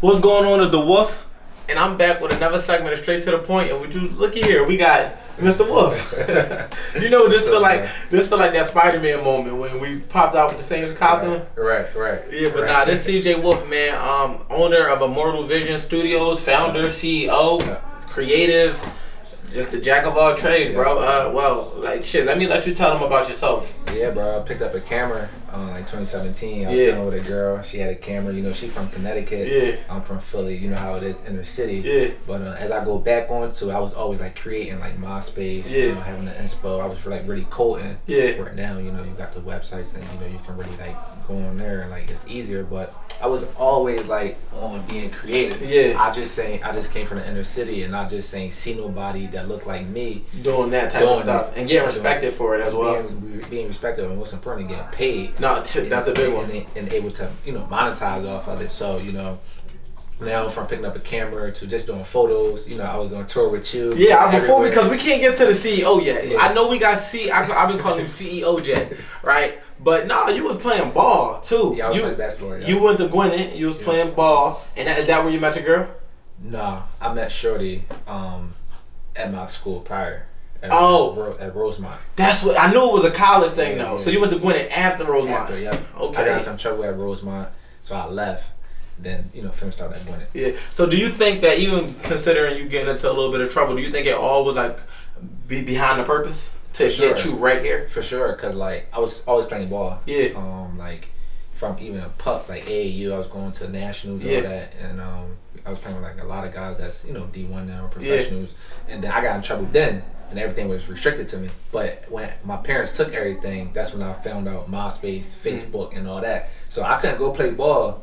What's going on is the Wolf, and I'm back with another segment of Straight to the Point. And would you looky here? We got Mr. Wolf. You know, this feel like that Spider-Man moment when we popped out with the same costume. Right. Yeah, but nah, this Cj Wolfe, man, owner of Immortal Vision Studios, founder, CEO, creative, just a jack of all trades, bro. Let me let you tell them about yourself. Yeah, bro. I picked up a camera like 2017. I was dealing with a girl. She had a camera. You know, she from Connecticut. Yeah. I'm from Philly. You know how it is inner city. Yeah. But as I go back onto, I was always like creating like MySpace. Yeah. You know, having the inspo. I was like really coding. Yeah. Right now, you know, you got the websites and you know you can really like go on there and like it's easier. But I was always like on being creative. Yeah. I just came from the inner city and not just saying see nobody that looked like me doing that type of stuff and getting respected for it as well. Being respected and most importantly getting paid. No, that's a big one. And able to, you know, monetize off of it. So, you know, now from picking up a camera to just doing photos, you know, I was on tour with you. Yeah, because we can't get to the CEO yet. Yeah. I know we got I've been calling him CEO Jet, right? But nah, you was playing ball too. Yeah, I was playing basketball. Yeah. You went to Gwinnett, you was playing ball, and is that where you met your girl? Nah, I met Shorty at my school prior. At Rosemont. That's what I knew it was a college thing though. Yeah. So you went to Gwinnett after Rosemont. After, yeah. Okay. I got in some trouble at Rosemont, so I left. Then, you know, finished out at Gwinnett. Yeah. So do you think that even considering you getting into a little bit of trouble, do you think it all was like be behind the purpose to get you right here? For sure, cause like I was always playing ball. Yeah. Like from even a pup like AAU, I was going to nationals and all that, and I was playing with like a lot of guys that's, you know, D1 now, professionals, and then I got in trouble then. And everything was restricted to me. But when my parents took everything, that's when I found out MySpace, Facebook, and all that. So I couldn't go play ball.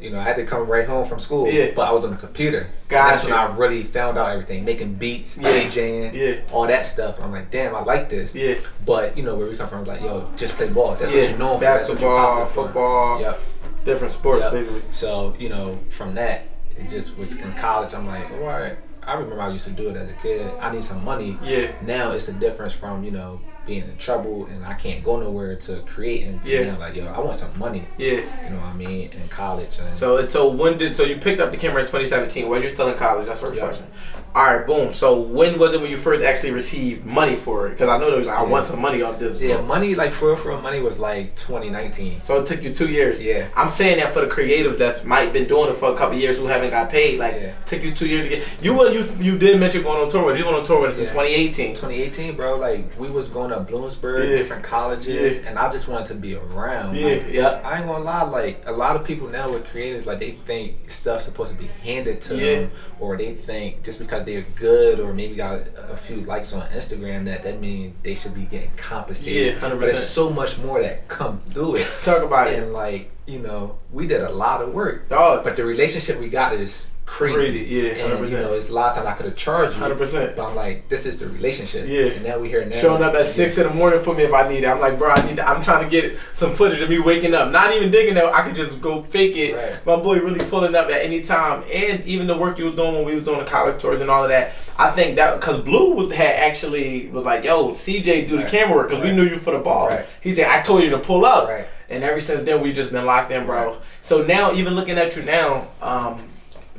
You know, I had to come right home from school. Yeah. But I was on the computer. That's when I really found out everything. Making beats, DJing, all that stuff. I'm like, damn, I like this. Yeah. But, you know, where we come from, I was like, yo, just play ball. That's what you're known for. Basketball, football, different sports, basically. So, you know, from that, it just was in college. I'm like, all right. I remember I used to do it as a kid. I need some money. Yeah. Now it's a difference from, you know, being in trouble and I can't go nowhere to create and now like, yo, I want some money. Yeah. You know what I mean? In college. And so you picked up the camera in 2017. When you're still in college? That's the first question. All right, boom. So when was it when you first actually received money for it? Because I know there was like, I want some money off this. Yeah, money like for real money was like 2019. So it took you 2 years. Yeah. I'm saying that for the creatives that might been doing it for a couple of years who haven't got paid. Like it took you 2 years to get. You did mention going on tour with us. You went on tour with us in 2018. 2018, bro. Like we was going to Bloomsburg, different colleges, and I just wanted to be around. Like, I ain't gonna lie. Like a lot of people now with creators, like they think stuff's supposed to be handed to them, or they think just because they're good or maybe got a few likes on Instagram that means they should be getting compensated. Yeah, 100%. But there's so much more that come through it. Talk about it. And like, you know, we did a lot of work. But the relationship we got is crazy. Yeah, 100%. And, you know, it's a lot of times I could have charged you. 100%. But I'm like, this is the relationship. Yeah. And now we here now. Showing up at 6 in the morning for me if I need it. I'm like, bro, I'm trying to get some footage of me waking up. Not even digging that I could just go fake it. Right. My boy really pulling up at any time. And even the work you was doing when we was doing the college tours and all of that. I think that because Blue was like, yo, CJ do the camera work because we knew you for the ball. Right. He said, I told you to pull up. Right. And ever since then, we've just been locked in, bro. Right. So now, even looking at you now,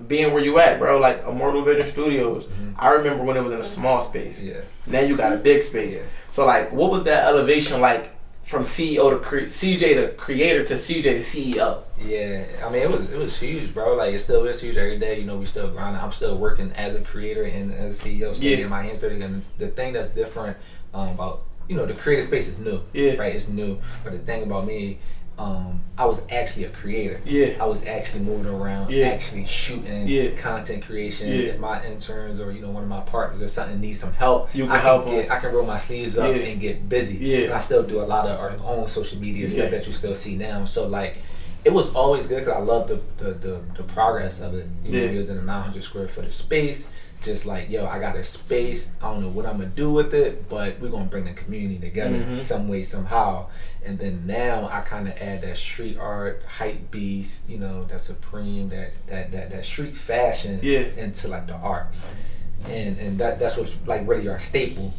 being where you at, bro, like Immortal Vision Studios, I remember when it was in a small space. Yeah. Now you got a big space. Yeah. So like, what was that elevation like from CEO to CJ to creator to CJ to CEO? Yeah, I mean it was huge, bro. Like it still is huge every day. You know, we still grinding. I'm still working as a creator and as a CEO, still getting my hands dirty. And the thing that's different about, you know, the creative space is new. Yeah. Right, it's new. But the thing about me, I was actually a creator. Yeah. I was actually moving around, actually shooting, content creation. If my interns or, you know, one of my partners or something needs some help, I can roll my sleeves up and get busy. Yeah. And I still do a lot of our own social media stuff that you still see now. So like, it was always good because I love the progress of it. You know, it was in a 900 square foot of space. Just like, yo, I got a space. I don't know what I'm gonna do with it, but we're gonna bring the community together some way, somehow. And then now I kind of add that street art, hype beast, you know, that supreme, that street fashion into like the arts, and that's what's like really our staple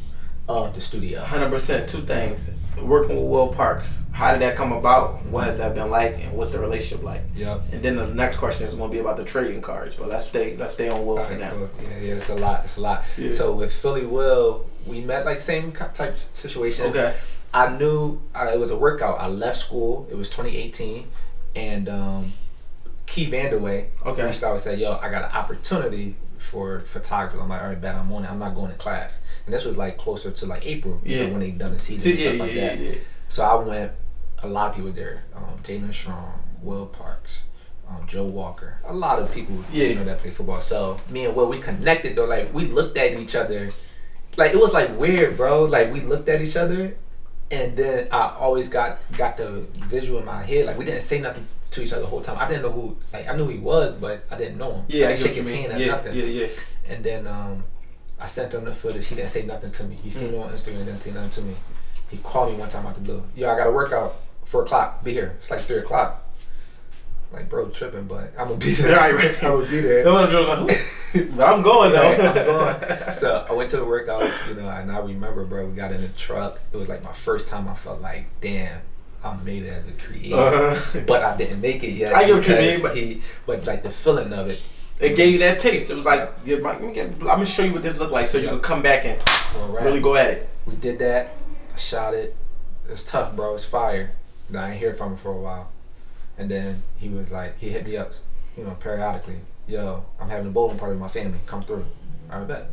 of the studio. 100%. Two things. Working with Will Parks. How did that come about? What has that been like? And what's the relationship like? Yep. And then the next question is going to be about the trading cards. But let's stay on Will for now. Cool. Yeah, it's a lot. Yeah. So with Philly Will, we met like same type situation. Okay. I knew it was a workout. I left school. It was 2018, and Key Vanderway reached out and said, "Yo, I got an opportunity for photography." I'm like, "All right, bet I'm on it. I'm not going to class." And this was like closer to like April, when they done the season and stuff like that. Yeah. So I went. A lot of people there. Jalen Strong, Will Parks, Joe Walker. A lot of people that play football. So me and Will, we connected though. Like we looked at each other. Like it was like weird, bro. Like we looked at each other, and then I always got the visual in my head. Like we didn't say nothing to each other the who time. I didn't know who. Like I knew who he was, but I didn't know him. Yeah, I shake his hand at nothing. Yeah. And then I sent him the footage. He didn't say nothing to me. He seen me on Instagram. Didn't say nothing to me. He called me one time out the blue. Yo, I got a workout. 4 o'clock, be here. It's like 3 o'clock. Like, bro, tripping, but I'm gonna be there. Right. I'm gonna be there. But I'm going though. Right, I'm going. So I went to the workout, and I remember, bro, we got in the truck. It was like my first time I felt like, damn, I made it as a creator. But I didn't make it yet. I get what you mean, but like the feeling of it. It gave you that taste. It was like, I'm gonna show you what this looked like so you can come back and really go at it. We did that. I shot it. It was tough, bro. It was fire. I didn't hear from him for a while. And then he was like, he hit me up, periodically. Yo, I'm having a bowling party with my family. Come through. I bet.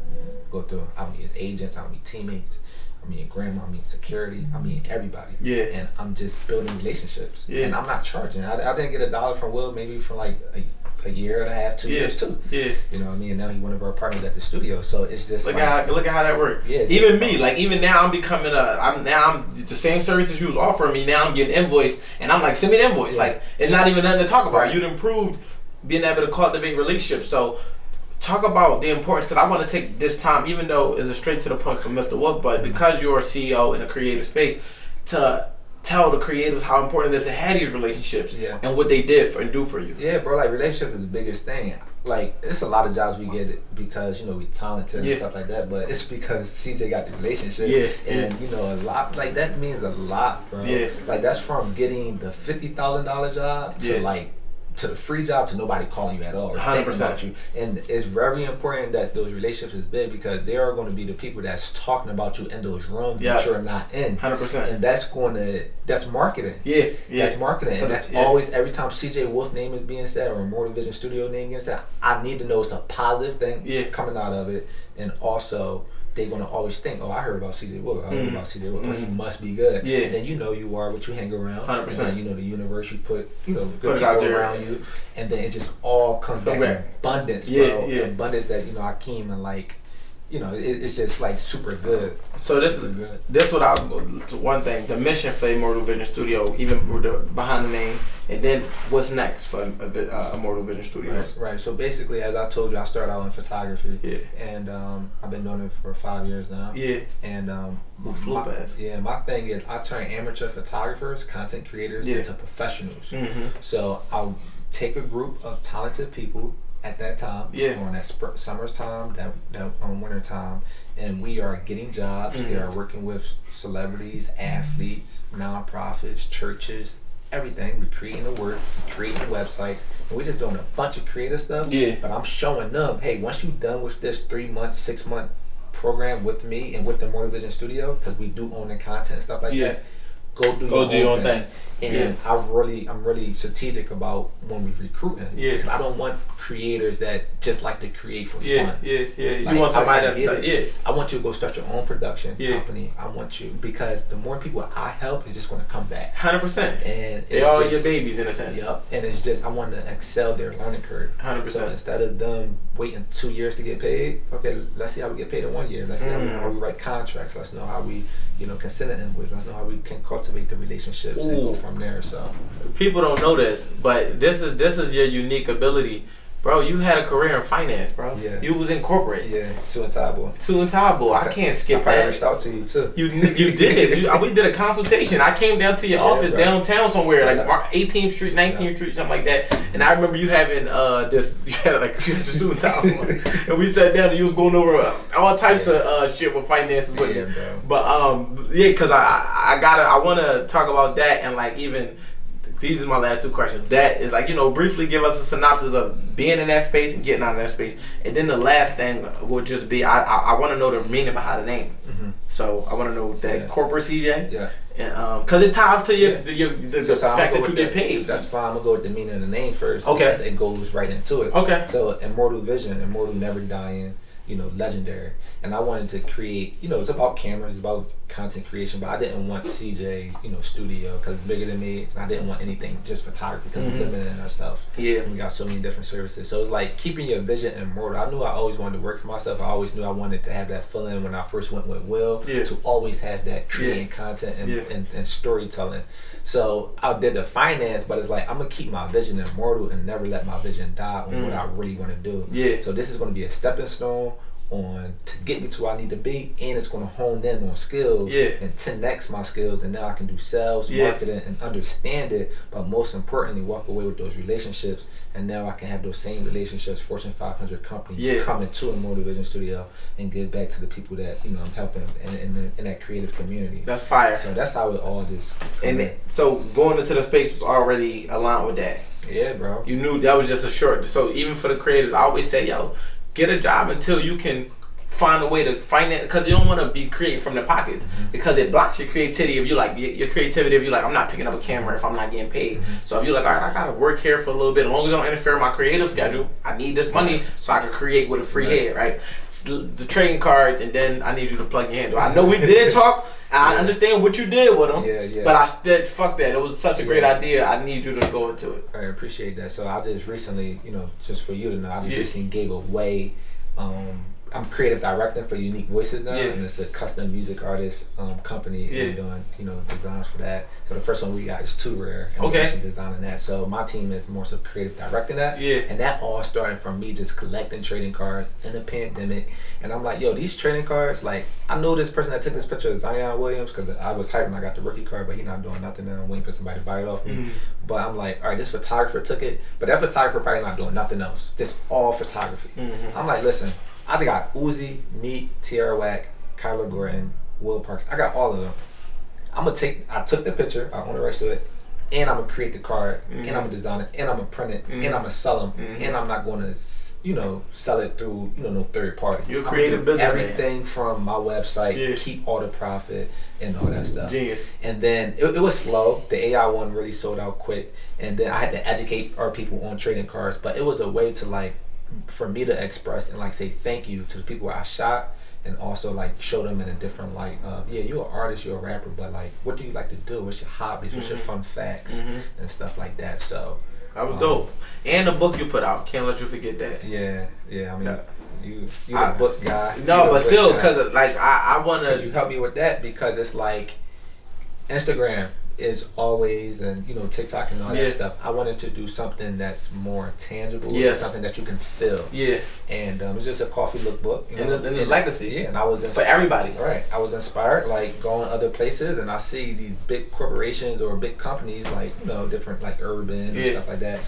Go through. I'll meet his agents. I'll meet teammates. I'll meet grandma. I'll meet security. I'll meet everybody. Yeah. And I'm just building relationships. Yeah. And I'm not charging. I didn't get $1 from Will maybe for like a year and a half, 2 years too. Yeah. You know what I mean? And now he's one of our partners at the studio. So it's just look at how that works. Yeah. Even me, like even now I'm becoming I'm the same services you was offering me, now I'm getting invoiced and I'm like, send me an invoice. Yeah. Like it's not even nothing to talk about. Right. You'd improved being able to cultivate relationships. So talk about the importance, because I want to take this time, even though it's a straight to the point from Mr. Wolfe, but because you're a CEO in a creative space, to tell the creatives how important it is to have these relationships and what they did and do for you. Yeah, bro, like relationship is the biggest thing. Like it's a lot of jobs we get because we talented and stuff like that, but it's because CJ got the relationship. And a lot, like that means a lot, bro. Yeah. Like that's from getting the $50,000 job to like to the free job to nobody calling you at all or 100%. Thinking about you. And it's very important that those relationships is big, because they are going to be the people that's talking about you in those rooms that you're not in. 100%. And that's marketing. Yeah. That's marketing. And that's always, every time Cj Wolfe name is being said or Immortal Vision Studio name being said, I need to know it's a positive thing coming out of it. And also, they're gonna always think, oh, I heard about Cj Wolfe. I heard about Cj Wolfe. Oh, he must be good. Yeah. And then you are what you hang around. 100%. And then the universe, you put good people around you, and then it just all comes back in abundance, bro. Abundance that Akeem and like, it's just like super good. So this is one thing. The mission for Immortal Vision Studio, even with the behind the name, and then what's next for Immortal Vision Studios? Right. So basically, as I told you, I started out in photography. Yeah. And I've been doing it for 5 years now. Yeah. And my thing is, I turn amateur photographers, content creators into professionals. Mm-hmm. So I'll take a group of talented people at that time, on that summer's time, that winter time, and we are getting jobs. They are working with celebrities, athletes, nonprofits, churches, everything. We're creating the work, creating websites, and we're just doing a bunch of creative stuff. Yeah. But I'm showing them, hey, once you're done with this 3 month, 6 month program with me and with the Immortal Vision Studio, because we do own the content and stuff like that, go do your own thing. And I'm really strategic about when we recruiting. Yeah. Because I don't want creators that just like to create for fun. Like, you want somebody I want you to go start your own production company. I want you, because the more people I help is just going to come back. 100%. And they are your babies in a sense. Yep. And it's just, I want to excel their learning curve. 100%. So instead of them waiting 2 years to get paid, okay, let's see how we get paid in 1 year. Let's see how we write contracts. Let's know how we can send an invoice. Let's know how we can cultivate the relationships and go from there. So people don't know this, but this is your unique ability Bro, you had a career in finance, bro. Yeah. You was in corporate. Yeah, Suit and Tie Boy. Suit and Tie Boy. I can't skip that. I reached out to you too. You did. We did a consultation. I came down to your office downtown somewhere, like 18th Street, 19th Street, something like that. And I remember you having you had like Suit and Tie Boy. And we sat down and you was going over all types of shit with finances with me. Bro. But because I want to talk about that and like even. These are my last two questions. That is like, briefly give us a synopsis of being in that space and getting out of that space. And then the last thing would just be, I want to know the meaning behind the name. Mm-hmm. So I want to know that corporate CJ. Yeah. And because it ties to the fact that you get paid. That's fine. I'm going to go with the meaning of the name first. Okay. It goes right into it. Okay. So immortal vision, immortal never dying, legendary. And I wanted to create, it's about cameras, it's about content creation, but I didn't want CJ, studio, because it's bigger than me. And I didn't want anything just photography, because we're limited in ourselves. Yeah. And we got so many different services. So it's like keeping your vision immortal. I knew I always wanted to work for myself. I always knew I wanted to have that feeling when I first went with Will, to always have that creating content and storytelling. So I did the finance, but it's like, I'm going to keep my vision immortal and never let my vision die on what I really want to do. Yeah. So this is going to be a stepping stone to get me to where I need to be, and it's going to hone in on skills and 10x my skills, and now I can do sales, marketing, and understand it, but most importantly walk away with those relationships, and now I can have those same relationships, Fortune 500 companies coming to Immortal Vision Studio and give back to the people that I'm helping in that creative community. That's fire. So that's how it all just so going into the space was already aligned with that. Yeah, bro. You knew that was just a short. So even for the creators, I always say, get a job until you can find a way to finance, because you don't want to be creative from the pockets, because it blocks your creativity. If you like your creativity, if you like, I'm not picking up a camera if I'm not getting paid. So if you're like, all right, I gotta work here for a little bit, as long as I don't interfere with my creative schedule, I need this money so I can create with a free head, right? It's the trading cards, and then I need you to plug your handle. I know we did talk, and I understand what you did with them, but I said, fuck that. It was such a great idea. I need you to go into it. I appreciate that. So I just recently, just for you to know, I just recently gave away. I'm creative director for Unique Voices now, and it's a custom music artist company. And we're doing designs for that. So the first one we got is Too Rare, and we're actually designing that. So my team is more so creative directing that, and that all started from me just collecting trading cards in the pandemic. And I'm like, these trading cards, like, I know this person that took this picture of Zion Williams, because I was hyped when I got the rookie card, but he's not doing nothing now. I'm waiting for somebody to buy it off me. But I'm like, all right, this photographer took it, but that photographer probably not doing nothing else, just all photography. I'm like, listen, I got Uzi, Meek, Tierra Whack, Kyler Gordon, Will Parks. I got all of them. I took the picture, I own the rights to it, and I'm gonna create the card, and I'm gonna design it, and I'm gonna print it, and I'm gonna sell them, and I'm not gonna, sell it through, no third party. You're a creative business. Everything from my website, keep all the profit and all that stuff. Genius. And then it was slow. The AI one really sold out quick, and then I had to educate our people on trading cards, but it was a way to for me to express and say thank you to the people I shot, and also show them in a different light of, you're an artist, you're a rapper, but what do you like to do? What's your hobbies? What's your fun facts and stuff like that? So that was dope. And the book you put out, can't let you forget that. Yeah. I mean, you the book guy. No, but still, because I wanna. You help me with that, because it's Instagram is always, and TikTok and all that stuff. I wanted to do something that's more tangible, something that you can feel. And it's just a coffee lookbook, and a legacy. And I was for everybody. Right. I was inspired, going other places, and I see these big corporations or big companies, different Urban and stuff like that.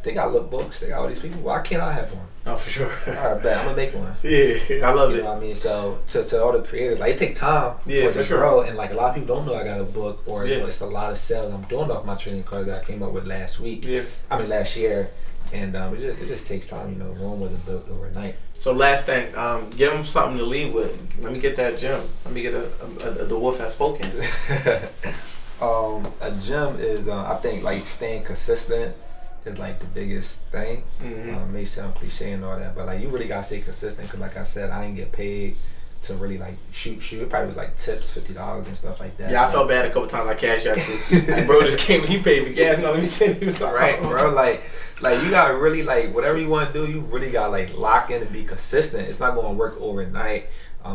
They got lookbooks. They got all these people. Why can't I have one? Oh, for sure. All right, bet. I'm gonna make one. I love it. You know what I mean? So to all the creators, it take time for it to grow, and a lot of people don't know I got a book, or it's a lot of sales I'm doing off my trading cards that I came up with last year, and it just takes time. One wasn't built overnight. So last thing, give them something to leave with. Let me get that gem. Let me get the Wolf has spoken. A gem is I think staying consistent is the biggest thing. May sound cliche and all that, but you really gotta stay consistent, because I said, I ain't get paid to really shoot. It probably was tips, $50 and stuff like that. Yeah, I felt bad a couple times. I cashed out too. Bro just came and he paid for gas. No, let me send him something. Right, bro. You gotta really whatever you want to do, you really gotta lock in and be consistent. It's not gonna work overnight.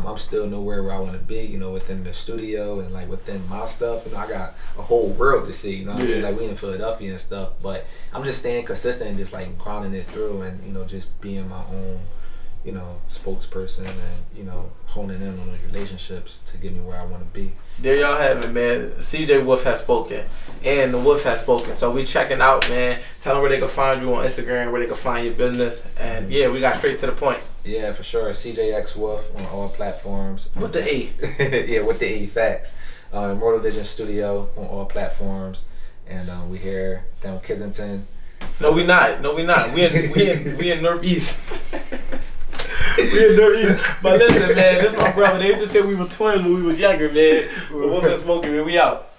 I'm still nowhere where I want to be, you know, within the studio and like within my stuff. You know, I got a whole world to see, you know what I mean? Like we in Philadelphia and stuff, but I'm just staying consistent and just like grinding it through and, you know, just being my own, you know, spokesperson and, you know, honing in on those relationships to get me where I want to be. There y'all have it, man. Cj Wolfe has spoken, and the Wolf has spoken. So we checking out, man. Tell them where they can find you on Instagram, where they can find your business, and yeah, we got straight to the point. Yeah, for sure. CJX Wolfe on all platforms. With the A. Yeah, with the A, facts. Immortal Vision Studio on all platforms, and we here down Kensington. No, we not. We in Northeast. We in Northeast. But listen, man, this is my brother. They used to say we was twins when we was younger, man. Wolf has spoken, man. We out.